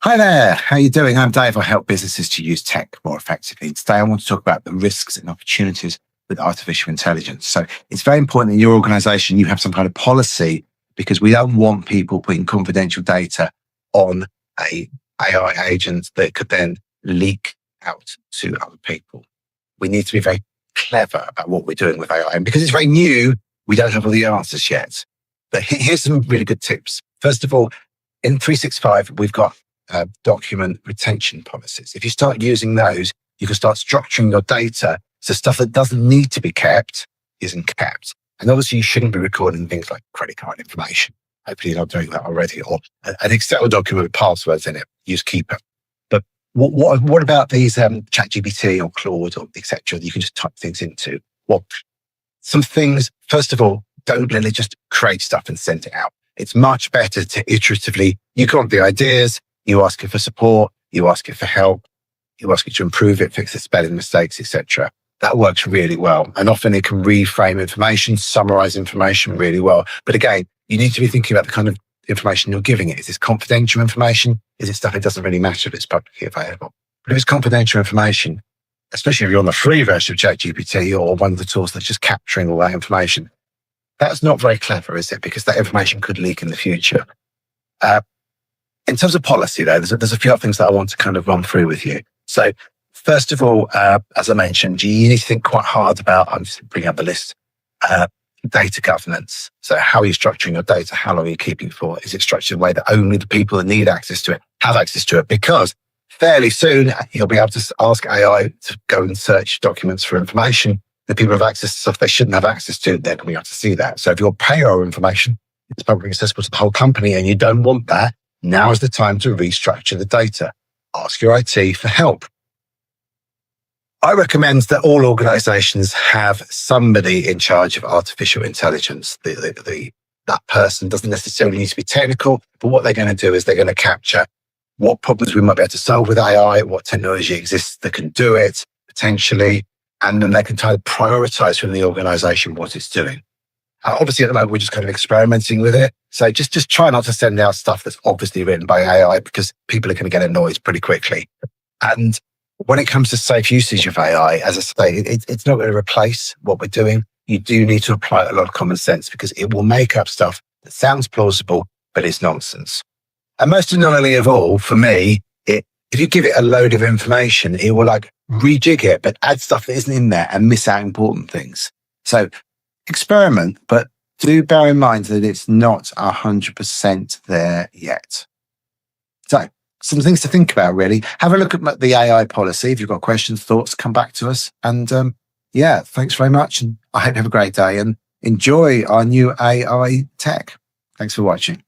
Hi there. How are you doing? I'm Dave. I help businesses to use tech more effectively. Today, I want to talk about the risks and opportunities with artificial intelligence. So it's very important in your organization you have some kind of policy because we don't want people putting confidential data on a AI agent that could then leak out to other people. We need to be very clever about what we're doing with AI. And because it's very new, we don't have all the answers yet. But here's some really good tips. First of all, in 365, we've got document retention policies. If you start using those, you can start structuring your data so stuff that doesn't need to be kept isn't kept. And obviously, you shouldn't be recording things like credit card information. Hopefully, you're not doing that already. Or an Excel document with passwords in it. Use Keeper. But what about these ChatGPT or Claude or etc. that you can just type things into? Well, some things. First of all, don't really just create stuff and send it out. It's much better to iteratively. You come up with the ideas. You ask it for support, you ask it for help, you ask it to improve it, fix the spelling mistakes, etc. That works really well. And often it can reframe information, summarize information really well. But again, you need to be thinking about the kind of information you're giving it. Is this confidential information? Is it stuff it doesn't really matter if it's publicly available? But if it's confidential information, especially if you're on the free version of ChatGPT or one of the tools that's just capturing all that information, that's not very clever, is it? Because that information could leak in the future. In terms of policy, though, there's a few other things that I want to kind of run through with you. So, first of all, as I mentioned, you need to think quite hard about, I'm just bringing up the list, data governance. So, how are you structuring your data? How long are you keeping it for? Is it structured in a way that only the people that need access to it have access to it? Because fairly soon, you'll be able to ask AI to go and search documents for information. The people have access to stuff they shouldn't have access to, they're going to be able to see that. So, if your payroll information is publicly accessible to the whole company and you don't want that, now is the time to restructure the data. Ask your IT for help. I recommend that all organizations have somebody in charge of artificial intelligence. That person doesn't necessarily need to be technical, but what they're going to do is they're going to capture what problems we might be able to solve with AI, what technology exists that can do it, potentially, and then they can kind of prioritize from the organization what it's doing. Obviously, at the moment, we're just kind of experimenting with it. So just try not to send out stuff that's obviously written by AI because people are going to get annoyed pretty quickly. And when it comes to safe usage of AI, as I say, it's not going to replace what we're doing. You do need to apply a lot of common sense because it will make up stuff that sounds plausible, but is nonsense. And most annoyingly of all, for me, if you give it a load of information, it will like rejig it, but add stuff that isn't in there and miss out important things. So experiment, but do bear in mind that it's not 100% there yet. So, some things to think about, really. Have a look at the AI policy. If you've got questions, thoughts, come back to us. And thanks very much. And I hope you have a great day and enjoy our new AI tech. Thanks for watching.